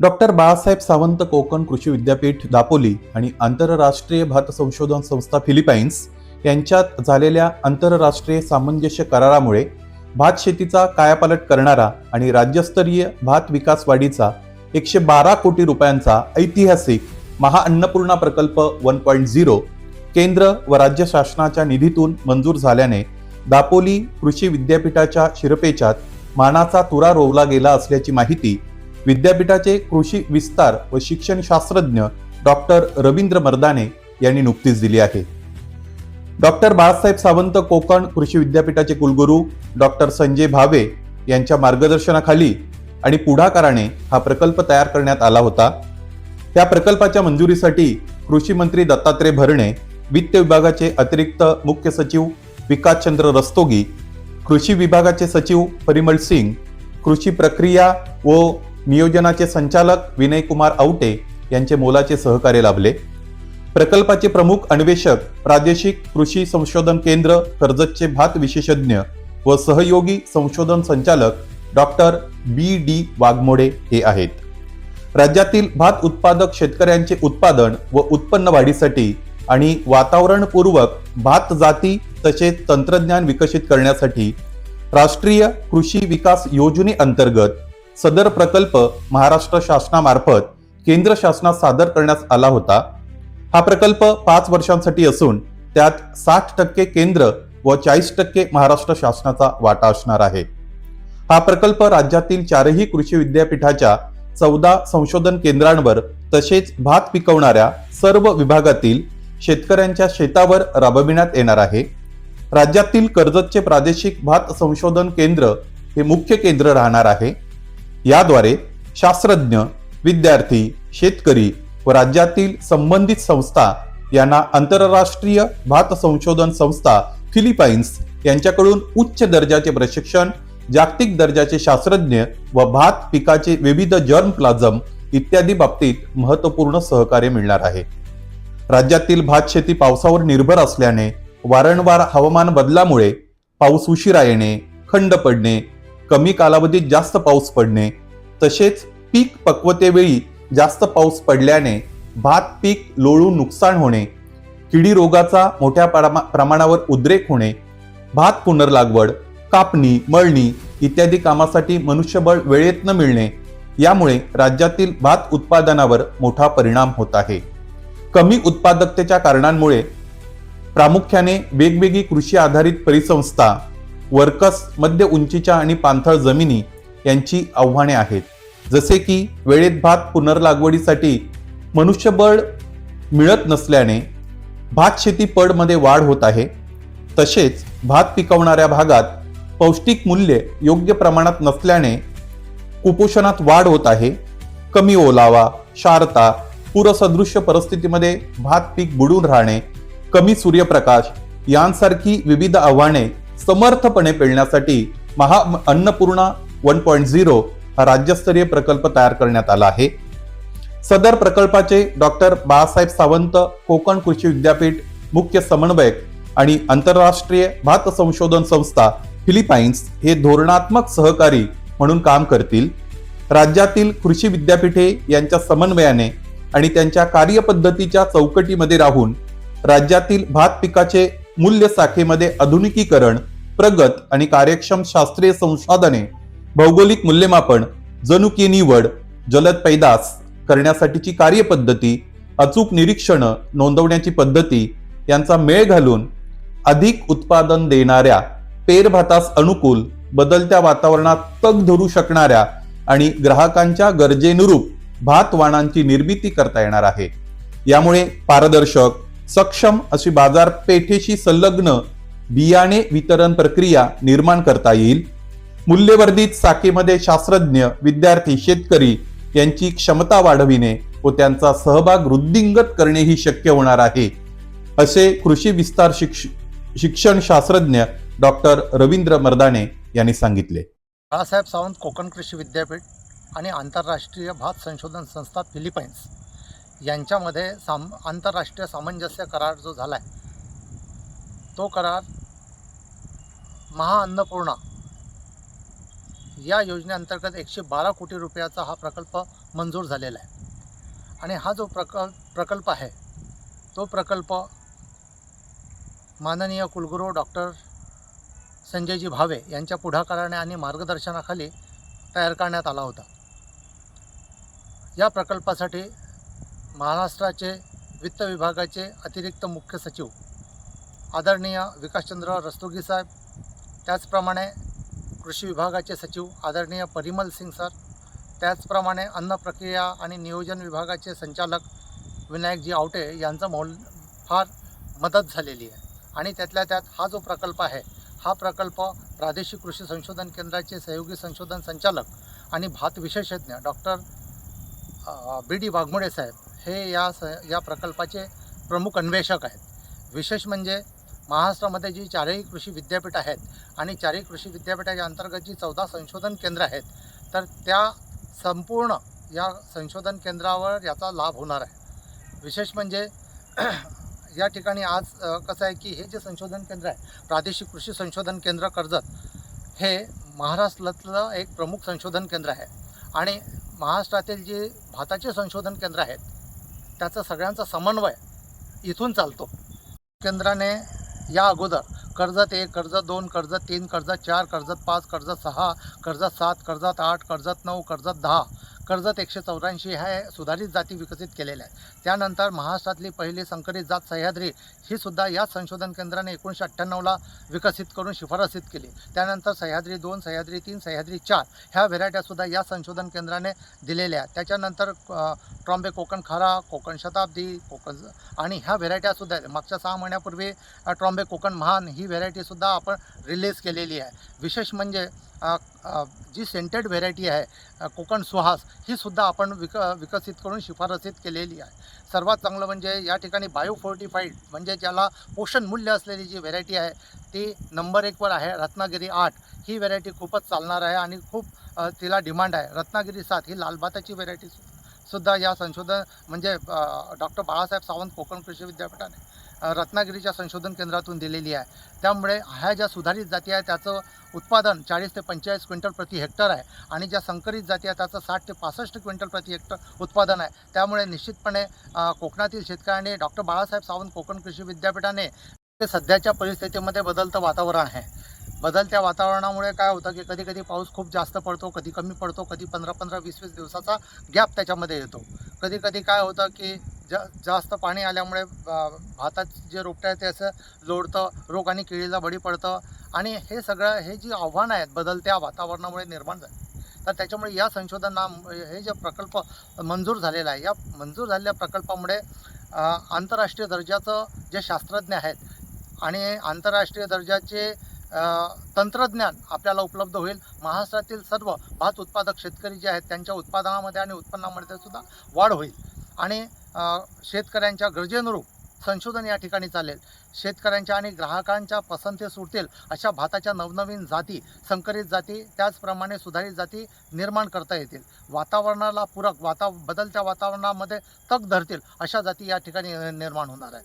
Doctor Balasaheb Sawant Konkan कृषी विद्यापीठ दापोली आणि आंतरराष्ट्रीय भात संशोधन संस्था फिलिपाईन्स यांच्यात झालेल्या आंतरराष्ट्रीय सामंजस्य करारामुळे भात शेतीचा कायापालट करणारा आणि राज्यस्तरीय भात विकास वाढीचा 112 कोटी रुपयांचा ऐतिहासिक महाअन्नपूर्णा प्रकल्प 1.0 केंद्र व राज्य शासनाच्या निधीतून मंजूर झाल्याने दापोली कृषी विद्यापीठाच्या शिरपेचात मानाचा तुरा रोवला गेला असल्याची माहिती विद्यापीठाचे कृषी विस्तार व शिक्षण शास्त्रज्ञ डॉक्टर रवींद्र मर्दाने यांनी नुकतीच दिली आहे. डॉक्टर बाळासाहेब सावंत कोकण कृषी विद्यापीठाचे कुलगुरू डॉक्टर संजय भावे यांच्या मार्गदर्शनाखाली आणि पुढाकाराने हा प्रकल्प तयार करण्यात आला होता. या प्रकल्पाच्या मंजुरीसाठी कृषी मंत्री दत्तात्रय भरणे, वित्त विभागाचे अतिरिक्त मुख्य सचिव विकासचंद्र रस्तोगी, कृषी विभागाचे सचिव परिमल सिंग, कृषी प्रक्रिया व नियोजनाचे संचालक विनय कुमार आवटे यांचे मोलाचे सहकार्य लाभले. प्रकल्पाचे प्रमुख अन्वेषक प्रादेशिक कृषी संशोधन केंद्र कर्जतचे भात विशेषज्ञ व सहयोगी संशोधन संचालक डॉक्टर B.D. वाघमोडे हे आहेत. राज्यातील भात उत्पादक शेतकऱ्यांचे उत्पादन व उत्पन्न वाढीसाठी आणि वातावरणपूर्वक भात जाती तसेच तंत्रज्ञान विकसित करण्यासाठी राष्ट्रीय कृषी विकास योजनेअंतर्गत सदर प्रकल्प महाराष्ट्र शासनामार्फत केंद्र शासनास सादर करण्यात आला होता. हा प्रकल्प 5 वर्षांसाठी असून त्यात 60% केंद्र व 40% महाराष्ट्र शासनाचा वाटा असणार आहे. हा प्रकल्प राज्यातील 4ही कृषी विद्यापीठाच्या 14 संशोधन केंद्रांवर तसेच भात पिकवणाऱ्या सर्व विभागातील शेतकऱ्यांच्या शेतावर राबविण्यात येणार आहे. राज्यातील कर्जतचे प्रादेशिक भात संशोधन केंद्र हे मुख्य केंद्र राहणार आहे. याद्वारे शास्त्रज्ञ, विद्यार्थी, शेतकरी व राज्यातील संबंधित संस्था यांना आंतरराष्ट्रीय भात संशोधन संस्था फिलिपाईन्स यांच्याकडून उच्च दर्जाचे प्रशिक्षण, जागतिक दर्जाचे शास्त्रज्ञ व भात पिकाचे विविध जर्म प्लाझम इत्यादी बाबतीत महत्त्वपूर्ण सहकार्य मिळणार आहे. राज्यातील भात शेती पावसावर निर्भर असल्याने वारंवार हवामान बदलामुळे पाऊस उशिरा येणे, खंड पडणे, कमी कालावधीत जास्त पाऊस पडणे तसेच पीक पक्वतेवेळी जास्त पाऊस पडल्याने भात पीक लोळून नुकसान होणे, किडी रोगाचा मोठ्या प्रमाणावर उद्रेक होणे, भात पुनर्लागवड, कापणी, मळणी इत्यादी कामासाठी मनुष्यबळ वेळेत न मिळणे यामुळे राज्यातील भात उत्पादनावर मोठा परिणाम होत आहे. कमी उत्पादकतेच्या कारणांमुळे प्रामुख्याने वेगवेगळी कृषी आधारित परिसंस्था, वर्कस, मध्य उंचीच्या आणि पाणथळ जमिनी यांची आव्हाने आहेत. जसे की वेळेत भात पुनर्लागवडीसाठी मनुष्यबळ मिळत नसल्याने भात शेती पडमध्ये वाढ होत आहे. तसेच भात पिकवणाऱ्या भागात पौष्टिक मूल्य योग्य प्रमाणात नसल्याने कुपोषणात वाढ होत आहे. कमी ओलावा, क्षारता, पूरसदृश्य परिस्थितीमध्ये भात पीक बुडून राहणे, कमी सूर्यप्रकाश यांसारखी विविध आव्हाने समर्थपणे पेलण्यासाठी महाअन्नपूर्णा 1.0 हा राज्यस्तरीय प्रकल्प तयार करण्यात आला आहे. सदर प्रकल्पाचे डॉक्टर बाळासाहेब सावंत कोकण कृषी विद्यापीठ मुख्य समन्वयक आणि आंतरराष्ट्रीय भात संशोधन संस्था फिलिपाईन्स हे धोरणात्मक सहकारी म्हणून काम करतील. राज्यातील कृषी विद्यापीठे यांच्या समन्वयाने आणि त्यांच्या कार्यपद्धतीच्या चौकटीमध्ये राहून राज्यातील भात पिकाचे मूल्य साखळीमध्ये आधुनिकीकरण, प्रगत आणि कार्यक्षम शास्त्रीय संसाधने, भौगोलिक मूल्यमापन, जनुकीय निवड, जलद पैदास करण्यासाठीची कार्यपद्धती, अचूक निरीक्षण नोंदवण्याची पद्धती यांचा मेळ घालून अधिक उत्पादन देणाऱ्या, पेरभातास अनुकूल, बदलत्या वातावरणात तग धरू शकणाऱ्या आणि ग्राहकांच्या गरजेनुरूप भात वाणांची निर्मिती करता येणार आहे. यामुळे पारदर्शक, सक्षम अशी बाजारपेठेशी संलग्न बियाणे वितरण प्रक्रिया निर्माण करता येईल. मूल्यवर्धित साखळीमध्ये शास्त्रज्ञ, विद्यार्थी, शेतकरी यांची क्षमता वाढविणे व त्यांचा सहभाग वृद्धिंगत करणेही शक्य होणार आहे, असे कृषी विस्तार शिक्षण शास्त्रज्ञ डॉक्टर रवींद्र मर्दाने यांनी सांगितले. बाळासाहेब सावंत कोकण कृषी विद्यापीठ आणि आंतरराष्ट्रीय भात संशोधन संस्था फिलिपाईन्स यांच्यामध्ये आंतरराष्ट्रीय सामंजस्य करार जो झाला आहे तो करार महाअन्नपूर्णा या योजनेअंतर्गत 112 कोटी रुपयाचा हा प्रकल्प मंजूर झालेला आहे. आणि हा जो प्रकल्प आहे तो प्रकल्प माननीय कुलगुरू डॉक्टर संजयजी भावे यांच्या पुढाकाराने आणि मार्गदर्शनाखाली तयार करण्यात आला होता. या प्रकल्पासाठी महाराष्ट्राचे वित्त विभागाचे अतिरिक्त मुख्य सचिव आदरणीय विकासचंद्र रस्तोगी साहेब, त्याचप्रमाणे कृषी विभागाचे सचिव आदरणीय परिमल सिंग सर, त्याचप्रमाणे अन्न प्रक्रिया आणि नियोजन विभागाचे संचालक विनायकजी आवटे यांचं फार मदत झालेली आहे. आणि त्यातल्या त्यात हा जो प्रकल्प आहे हा प्रकल्प प्रादेशिक कृषी संशोधन केंद्राचे सहयोगी संशोधन संचालक आणि भात विशेषज्ञ डॉक्टर BD वाघमोडे साहेब हे या प्रकल्पाचे प्रमुख अन्वेषक आहेत. विशेष म्हणजे महाराष्ट्रामध्ये जी 4ही कृषी विद्यापीठ आहेत आणि 4ही कृषी विद्यापीठाच्या अंतर्गत जी 14 संशोधन केंद्र आहेत, तर त्या संपूर्ण या संशोधन केंद्रावर याचा लाभ होणार आहे. विशेष म्हणजे या ठिकाणी आज कसं आहे की हे जे संशोधन केंद्र आहे प्रादेशिक कृषी संशोधन केंद्र कर्जत हे महाराष्ट्रातलं एक प्रमुख संशोधन केंद्र आहे. आणि महाराष्ट्रातील जे भाताचे संशोधन केंद्र आहेत त्याचा सगळ्यांचा समन्वय इथून चालतो. केंद्राने या अगोदर कर्जत 1, कर्जत 2, कर्जत 3, कर्जत 4, कर्जत 5, कर्जत 6, कर्जत 7, कर्जत 8, कर्जत 9, कर्जत 10, कर्जत 184 ह्या सुधारित जाती विकसित केलेल्या आहेत. त्यानंतर महाराष्ट्रातली पहिली संकरित जात सह्याद्री ही सुद्धा याच संशोधन केंद्राने 1998ला विकसित करून शिफारसीत केली. त्यानंतर सह्याद्री 2, सह्याद्री 3, सह्याद्री 4 ह्या व्हेरायट्यासुद्धा या संशोधन केंद्राने दिलेल्या आहेत. त्याच्यानंतर ट्रॉम्बे कोकण खारा, कोकण शताब्दी, कोकण आणि ह्या व्हेरायट्यासुद्धा मागच्या 6 महिन्यापूर्वी ट्रॉम्बे कोकण महान ही व्हेरायटीसुद्धा आपण रिलीज केलेली आहे. विशेष म्हणजे जी सेंटेड व्हेरायटी आहे कोकण सुहास ही सुद्धा आपण विकसित करून शिफारसीत केलेली आहे. सर्वात चांगलं म्हणजे या ठिकाणी बायोफोर्टिफाईड म्हणजे ज्याला पोषण मूल्य असलेली जी व्हेरायटी आहे ती नंबर 1वर आहे रत्नागिरी 8. ही व्हेरायटी खूपच चालणार आहे आणि खूप तिला डिमांड आहे. रत्नागिरी 7 ही लाल भाताची व्हेरायटी सुद्धा या संशोधन म्हणजे डॉक्टर बाळासाहेब सावंत कोकण कृषी विद्यापीठाने रत्नागिरीच्या संशोधन केंद्रातून दिलेली आहे. त्यामुळे ह्या ज्या सुधारित जाती आहेत त्याचं उत्पादन 40 ते 45 क्विंटल प्रति हेक्टर आहे आणि ज्या संकरित जाती आहेत त्याचं 60 ते 65 क्विंटल प्रति हेक्टर उत्पादन आहे. त्यामुळे निश्चितपणे कोकणातील शेतकऱ्यांनी डॉक्टर बाळासाहेब सावंत कोकण कृषी विद्यापीठाने सध्याच्या परिस्थितीमध्ये बदलतं वातावरण आहे. बदलत्या वातावरणामुळे काय होतं की कधी कधी पाऊस खूप जास्त पडतो, कधी कमी पडतो, कधी 15-15, 20-20 दिवसाचा गॅप त्याच्यामध्ये येतो. कधी कधी काय होतं की जास्त पाणी आल्यामुळे भातात जे रोपटं आहे ते असं लोळतं, रोग आणि किडीला बळी पडतं. आणि हे जी आव्हानं आहेत बदलत्या वातावरणामुळे निर्माण झाली, तर त्याच्यामुळे या हे जे प्रकल्प मंजूर झालेला आहे या मंजूर झालेल्या प्रकल्पामुळे आंतरराष्ट्रीय दर्जाचं जे शास्त्रज्ञ आहेत आणि आंतरराष्ट्रीय दर्जाचे तंत्रज्ञान आपल्याला उपलब्ध होईल. महाराष्ट्रातील सर्व भात उत्पादक शेतकरी जे आहेत त्यांच्या उत्पादनामध्ये आणि उत्पन्नामध्ये सुद्धा वाढ होईल आणि शेतकऱ्यांच्या गरजेनुरूप संशोधन या ठिकाणी चालेल. शेतकऱ्यांच्या आणि ग्राहकांच्या पसंतीस उरतील अशा भाताच्या नवनवीन जाती, संकरित जाती, त्याचप्रमाणे सुधारित जाती निर्माण करता येतील. वातावरणाला पूरक बदलत्या वातावरणामध्ये तग धरतील अशा जाती या ठिकाणी निर्माण होणार आहेत.